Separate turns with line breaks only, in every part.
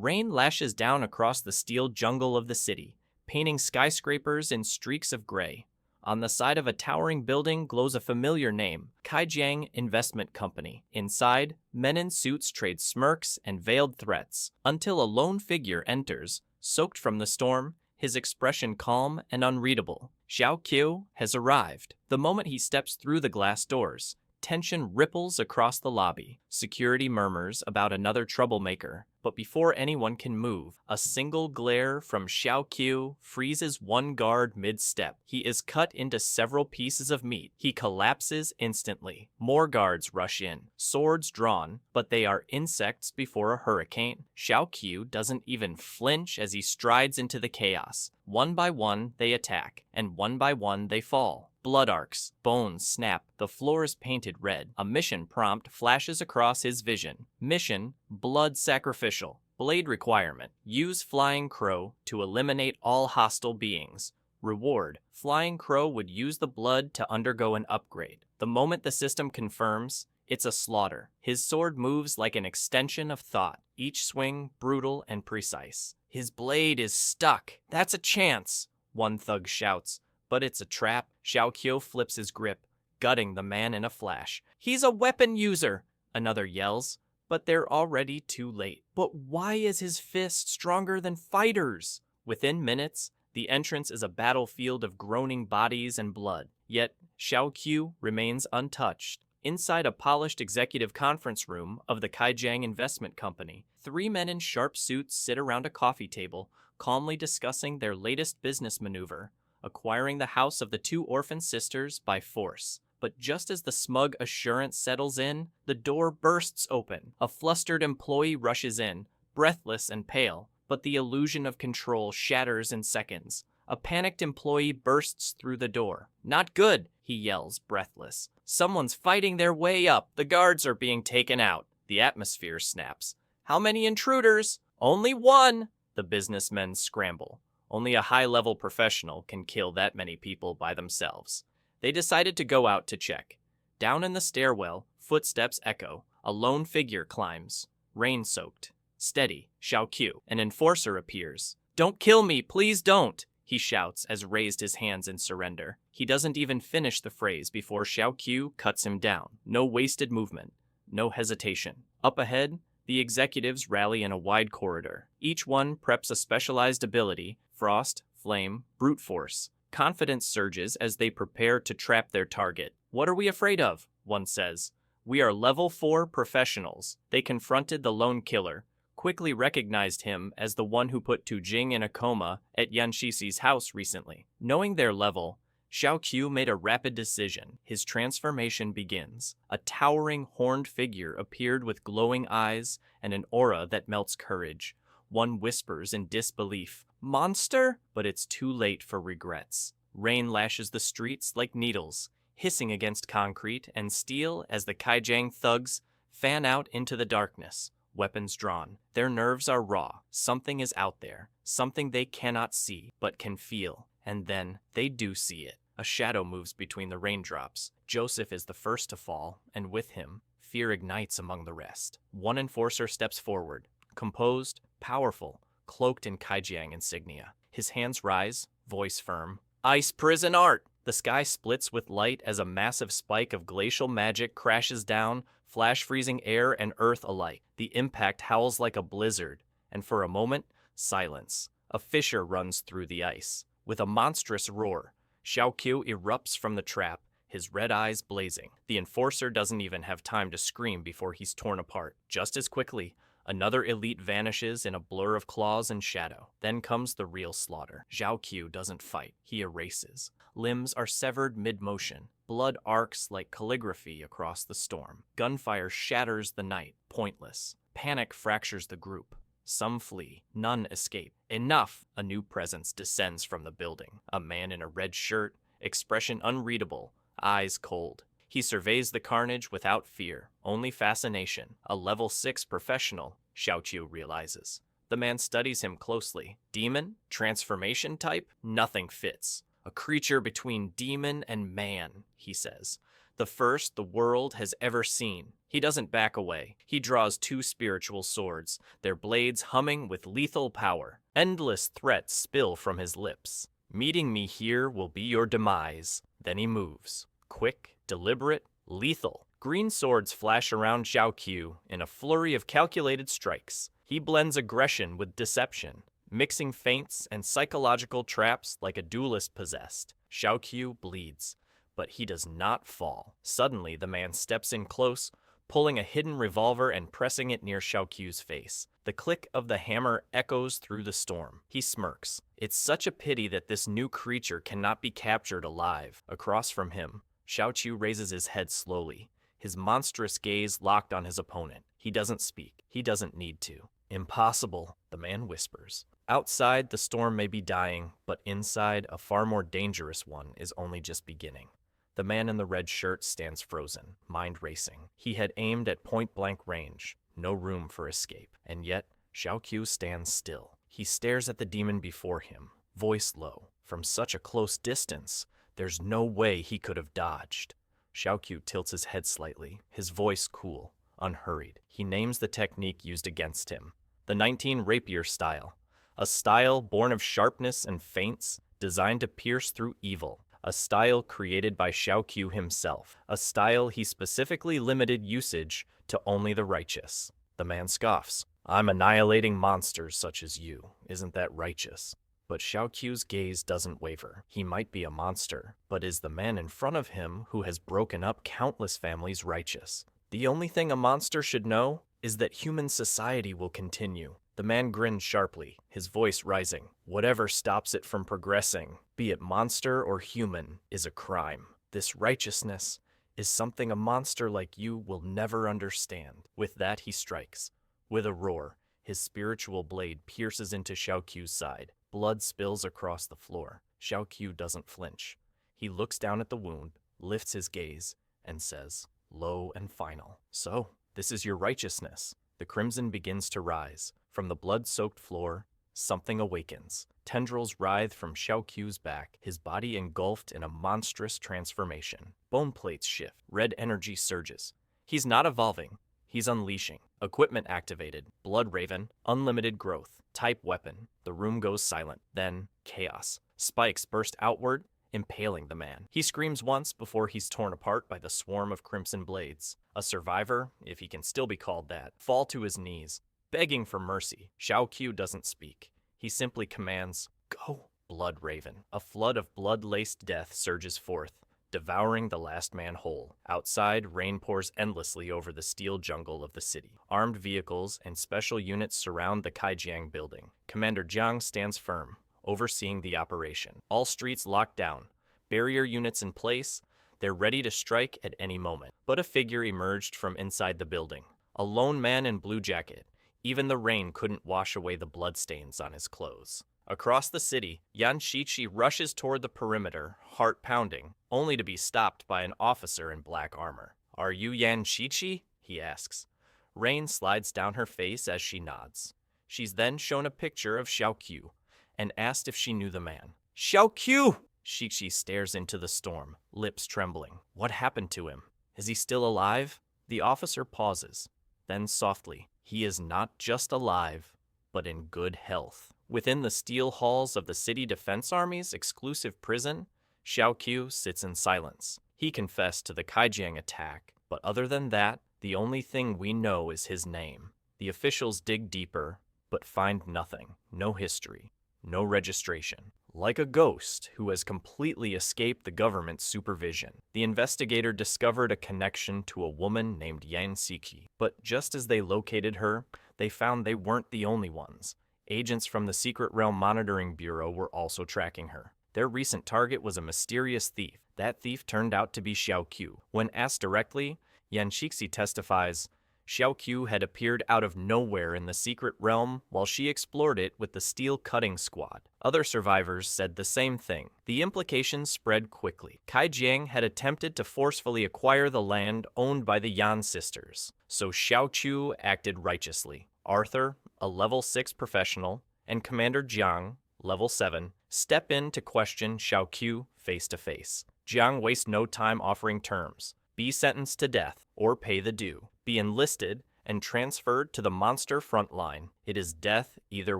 Rain lashes down across the steel jungle of the city, painting skyscrapers in streaks of gray. On the side of a towering building glows a familiar name, Kaijiang Investment Company. Inside, men in suits trade smirks and veiled threats, until a lone figure enters, soaked from the storm, his expression calm and unreadable. Xiao Qiu has arrived. The moment he steps through the glass doors, tension ripples across the lobby. Security murmurs about another troublemaker. But before anyone can move, a single glare from Xiao Qiu freezes one guard mid-step. He is cut into several pieces of meat. He collapses instantly. More guards rush in, swords drawn, but they are insects before a hurricane. Xiao Qiu doesn't even flinch as he strides into the chaos. One by one, they attack, and one by one, they fall. Blood arcs, bones snap, the floor is painted red. A mission prompt flashes across his vision. Mission, blood sacrificial. Blade requirement, use Flying Crow to eliminate all hostile beings. Reward, Flying Crow would use the blood to undergo an upgrade. The moment the system confirms, it's a slaughter. His sword moves like an extension of thought, each swing brutal and precise. His blade is stuck. That's a chance, one thug shouts. But it's a trap. Xiao Qiu flips his grip, gutting the man in a flash. He's a weapon user, another yells, but they're already too late. But why is his fist stronger than fighters? Within minutes, the entrance is a battlefield of groaning bodies and blood. Yet, Xiao Qiu remains untouched. Inside a polished executive conference room of the Kaijiang Investment Company, 3 men in sharp suits sit around a coffee table, calmly discussing their latest business maneuver, acquiring the house of the 2 orphan sisters by force. But just as the smug assurance settles in, the door bursts open. A flustered employee rushes in, breathless and pale, but the illusion of control shatters in seconds. A panicked employee bursts through the door. "Not good," he yells, breathless. "Someone's fighting their way up. The guards are being taken out." The atmosphere snaps. "How many intruders?" "Only one!" The businessmen scramble. Only a high-level professional can kill that many people by themselves. They decided to go out to check. Down in the stairwell, footsteps echo. A lone figure climbs, rain-soaked. Steady, Xiao Qiu. An enforcer appears. "Don't kill me, please don't!" he shouts as raised his hands in surrender. He doesn't even finish the phrase before Xiao Qiu cuts him down. No wasted movement, no hesitation. Up ahead, the executives rally in a wide corridor. Each one preps a specialized ability: frost, flame, brute force. Confidence surges as they prepare to trap their target. "What are we afraid of?" one says. "We are level 4 professionals." They confronted the lone killer, quickly recognized him as the one who put Tu Jing in a coma at Yan Shixi's house recently. Knowing their level, Xiao Qiu made a rapid decision. His transformation begins. A towering horned figure appeared with glowing eyes and an aura that melts courage. One whispers in disbelief, "Monster?" But it's too late for regrets. Rain lashes the streets like needles, hissing against concrete and steel as the Kaijiang thugs fan out into the darkness, weapons drawn. Their nerves are raw. Something is out there, something they cannot see, but can feel. And then they do see it. A shadow moves between the raindrops. Joseph is the first to fall, and with him, fear ignites among the rest. One enforcer steps forward, composed, powerful, cloaked in Kaijiang insignia. His hands rise, voice firm. "Ice prison art!" The sky splits with light as a massive spike of glacial magic crashes down, flash freezing air and earth alike. The impact howls like a blizzard, and for a moment, silence. A fissure runs through the ice. With a monstrous roar, Xiao Qiu erupts from the trap, his red eyes blazing. The enforcer doesn't even have time to scream before he's torn apart. Just as quickly, another elite vanishes in a blur of claws and shadow. Then comes the real slaughter. Xiao Qiu doesn't fight, he erases. Limbs are severed mid-motion. Blood arcs like calligraphy across the storm. Gunfire shatters the night, pointless. Panic fractures the group. Some flee, none escape. Enough! A new presence descends from the building. A man in a red shirt, expression unreadable, eyes cold. He surveys the carnage without fear, only fascination. A level 6 professional, Xiao Qiu realizes. The man studies him closely. Demon? Transformation type? Nothing fits. A creature between demon and man, he says. the first the world has ever seen. He doesn't back away. He draws two spiritual swords, their blades humming with lethal power. Endless threats spill from his lips. Meeting me here will be your demise. Then he moves. Quick, deliberate, lethal. Green swords flash around Xiao Qiu in a flurry of calculated strikes. He blends aggression with deception, mixing feints and psychological traps like a duelist possessed. Xiao Qiu bleeds, but he does not fall. Suddenly, the man steps in close, pulling a hidden revolver and pressing it near Xiao Qiu's face. The click of the hammer echoes through the storm. He smirks. It's such a pity that this new creature cannot be captured alive. Across from him, Xiao Qiu raises his head slowly, his monstrous gaze locked on his opponent. He doesn't speak. He doesn't need to. Impossible, the man whispers. Outside, the storm may be dying, but inside, a far more dangerous one is only just beginning. The man in the red shirt stands frozen, mind racing. He had aimed at point-blank range, no room for escape. And yet, Xiao Qiu stands still. He stares at the demon before him, voice low. From such a close distance, there's no way he could have dodged. Xiao Qiu tilts his head slightly, his voice cool, unhurried. He names the technique used against him, the 19 rapier style, a style born of sharpness and feints, designed to pierce through evil. A style created by Xiao Qiu himself, a style he specifically limited usage to only the righteous. The man scoffs. I'm annihilating monsters such as you. Isn't that righteous? But Xiao Qiu's gaze doesn't waver. He might be a monster, but is the man in front of him who has broken up countless families righteous? The only thing a monster should know is that human society will continue. The man grinned sharply, his voice rising. Whatever stops it from progressing, be it monster or human, is a crime. This righteousness is something a monster like you will never understand. With that, he strikes. With a roar, his spiritual blade pierces into Xiao Qiu's side. Blood spills across the floor. Xiao Qiu doesn't flinch. He looks down at the wound, lifts his gaze, and says, low and final, "So, this is your righteousness." The crimson begins to rise. From the blood-soaked floor, something awakens. Tendrils writhe from Xiao Qiu's back, his body engulfed in a monstrous transformation. Bone plates shift. Red energy surges. He's not evolving. He's unleashing. Equipment activated. Blood Raven. Unlimited growth. Type weapon. The room goes silent. Then, chaos. Spikes burst outward, impaling the man. He screams once before he's torn apart by the swarm of crimson blades. A survivor, if he can still be called that, fall to his knees, begging for mercy. Xiao Qiu doesn't speak. He simply commands, "Go." Blood Raven. A flood of blood-laced death surges forth, devouring the last man whole. Outside, rain pours endlessly over the steel jungle of the city. Armed vehicles and special units surround the Kaijiang building. Commander Jiang stands firm, overseeing the operation. All streets locked down, barrier units in place. They're ready to strike at any moment. But a figure emerged from inside the building. A lone man in blue jacket. Even the rain couldn't wash away the bloodstains on his clothes. Across the city, Yan Shiqi rushes toward the perimeter, heart pounding, only to be stopped by an officer in black armor. "Are you Yan Shiqi?" he asks. Rain slides down her face as she nods. She's then shown a picture of Xiao Qiu and asked if she knew the man. "Xiao Qiu!" Shiqi stares into the storm, lips trembling. What happened to him? Is he still alive? The officer pauses. Then softly, he is not just alive, but in good health. Within the steel halls of the City Defense Army's exclusive prison, Xiao Qiu sits in silence. He confessed to the Kaijiang attack, but other than that, the only thing we know is his name. The officials dig deeper, but find nothing. No history, no registration. Like a ghost who has completely escaped the government's supervision, the investigator discovered a connection to a woman named Yan Shiqi. But just as they located her, they found they weren't the only ones. Agents from the Secret Realm Monitoring Bureau were also tracking her. Their recent target was a mysterious thief. That thief turned out to be Xiao Qiu. When asked directly, Yan Shiqi testifies, Xiao Qiu had appeared out of nowhere in the secret realm while she explored it with the steel cutting squad. Other survivors said the same thing. The implications spread quickly. Kaijiang had attempted to forcefully acquire the land owned by the Yan sisters, so Xiao Qiu acted righteously. Arthur, a level 6 professional, and Commander Jiang, level 7, step in to question Xiao Qiu face to face. Jiang wastes no time offering terms. be sentenced to death, or pay the due, be enlisted, and transferred to the monster front line. It is death either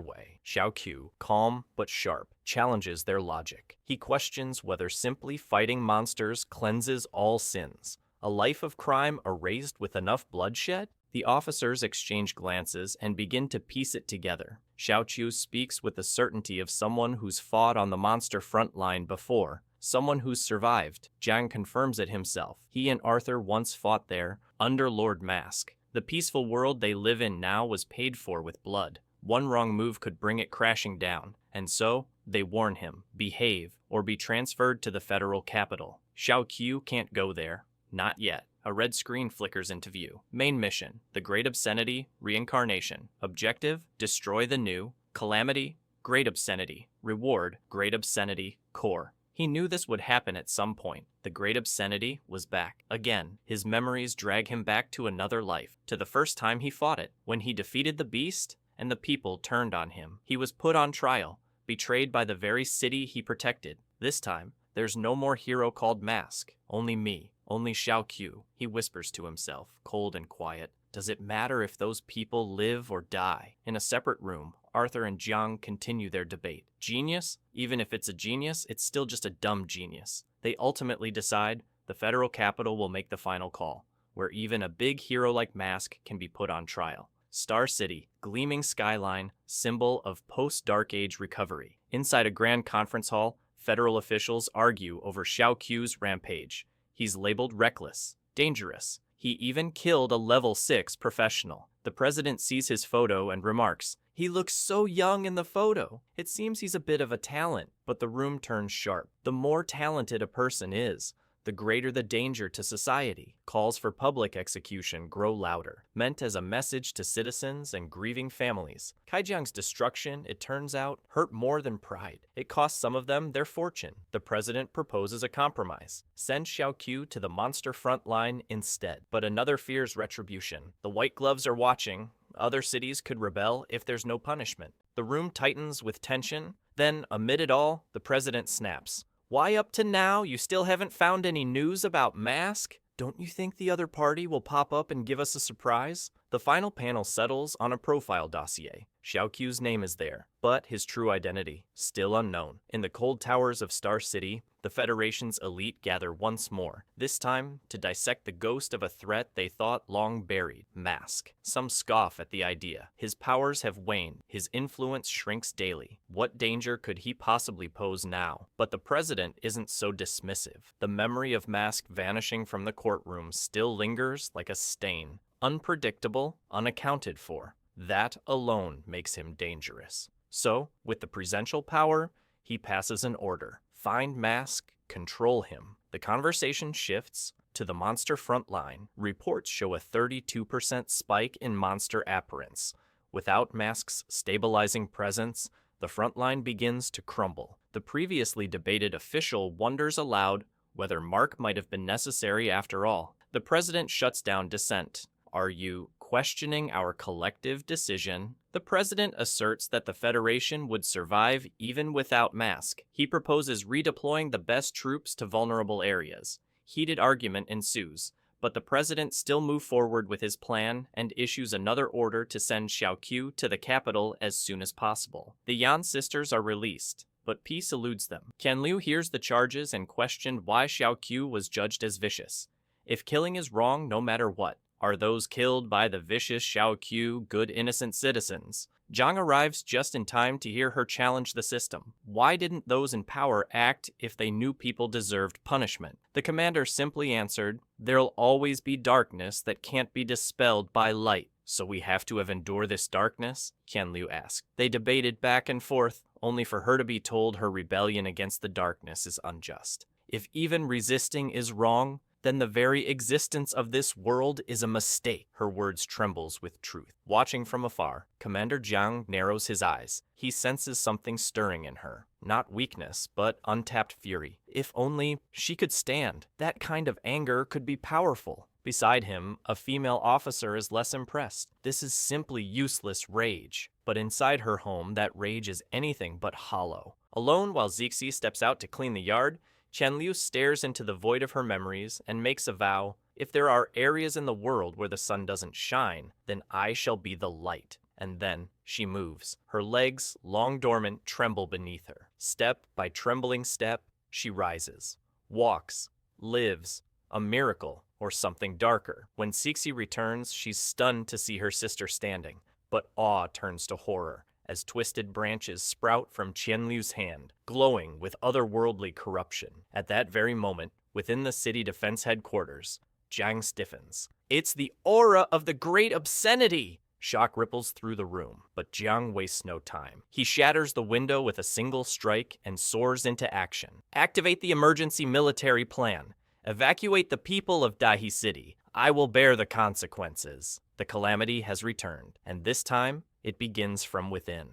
way. Xiao Qiu, calm but sharp, challenges their logic. He questions whether simply fighting monsters cleanses all sins. A life of crime erased with enough bloodshed? The officers exchange glances and begin to piece it together. Xiao Qiu speaks with the certainty of someone who's fought on the monster front line before, someone who's survived. Jiang confirms it himself. He and Arthur once fought there, under Lord Mask. The peaceful world they live in now was paid for with blood. One wrong move could bring it crashing down, and so they warn him, behave, or be transferred to the federal capital. Xiao Qiu can't go there. Not yet. A red screen flickers into view. Main mission, the Great Obscenity, Reincarnation. Objective, destroy the new. Calamity, Great Obscenity. Reward, Great Obscenity, Core. He knew this would happen at some point. The Great Obscenity was back. Again, his memories drag him back to another life, to the first time he fought it, when he defeated the beast and the people turned on him. He was put on trial, betrayed by the very city he protected. This time, there's no more hero called Mask. Only me. Only Xiao Qiu. He whispers to himself, cold and quiet. Does it matter if those people live or die? In a separate room, Arthur and Jiang continue their debate. Genius? Even if it's a genius, it's still just a dumb genius. They ultimately decide the federal capital will make the final call, where even a big hero like Mask can be put on trial. Star City, gleaming skyline, symbol of post-Dark Age recovery. Inside a grand conference hall, federal officials argue over Xiao Qiu's rampage. He's labeled reckless, dangerous. He even killed a level 6 professional. The president sees his photo and remarks, "He looks so young in the photo. It seems he's a bit of a talent." But the room turns sharp. The more talented a person is, the greater the danger to society. Calls for public execution grow louder, meant as a message to citizens and grieving families. Kaijiang's destruction, it turns out, hurt more than pride. It cost some of them their fortune. The president proposes a compromise. Send Xiao Qiu to the monster front line instead. But another fears retribution. The White Gloves are watching. Other cities could rebel if there's no punishment. The room tightens with tension. Then, amid it all, the president snaps. Why up to now you still haven't found any news about Mask? Don't you think the other party will pop up and give us a surprise? The final panel settles on a profile dossier. Xiao Qiu's name is there, but his true identity, still unknown. In the cold towers of Star City, the Federation's elite gather once more, this time to dissect the ghost of a threat they thought long buried, Mask. Some scoff at the idea. His powers have waned, his influence shrinks daily. What danger could he possibly pose now? But the president isn't so dismissive. The memory of Mask vanishing from the courtroom still lingers like a stain. Unpredictable, unaccounted for. That alone makes him dangerous. So, with the presidential power, he passes an order. Find Mask, control him. The conversation shifts to the monster front line. Reports show a 32% spike in monster appearance. Without Mask's stabilizing presence, the front line begins to crumble. The previously debated official wonders aloud whether Mark might have been necessary after all. The president shuts down dissent. Are you questioning our collective decision? The president asserts that the Federation would survive even without Mask. He proposes redeploying the best troops to vulnerable areas. Heated argument ensues, but the president still moves forward with his plan and issues another order to send Xiao Qiu to the capital as soon as possible. The Yan sisters are released, but peace eludes them. Qianliu hears the charges and questioned why Xiao Qiu was judged as vicious. If killing is wrong no matter what, are those killed by the vicious Xiao Qiu good innocent citizens? Zhang arrives just in time to hear her challenge the system. Why didn't those in power act if they knew people deserved punishment? The commander simply answered, "There'll always be darkness that can't be dispelled by light. So we have to have endured this darkness?" Qianliu asked. They debated back and forth, only for her to be told her rebellion against the darkness is unjust. If even resisting is wrong, then the very existence of this world is a mistake. Her words trembles with truth. Watching from afar, Commander Jiang narrows his eyes. He senses something stirring in her. Not weakness, but untapped fury. If only she could stand. That kind of anger could be powerful. Beside him, a female officer is less impressed. This is simply useless rage. But inside her home, that rage is anything but hollow. Alone, while Zixi steps out to clean the yard, Qianliu stares into the void of her memories and makes a vow, If there are areas in the world where the sun doesn't shine, then I shall be the light. And then she moves. Her legs, long dormant, tremble beneath her. Step by trembling step, she rises, walks, lives, a miracle or something darker. When Cixi returns, she's stunned to see her sister standing, but awe turns to horror as twisted branches sprout from Qianliu's hand, glowing with otherworldly corruption. At that very moment, within the city defense headquarters, Jiang stiffens. It's the aura of the great obscenity! Shock ripples through the room, but Jiang wastes no time. He shatters the window with a single strike and soars into action. Activate the emergency military plan. Evacuate the people of Dahi City. I will bear the consequences. The calamity has returned, and this time, it begins from within.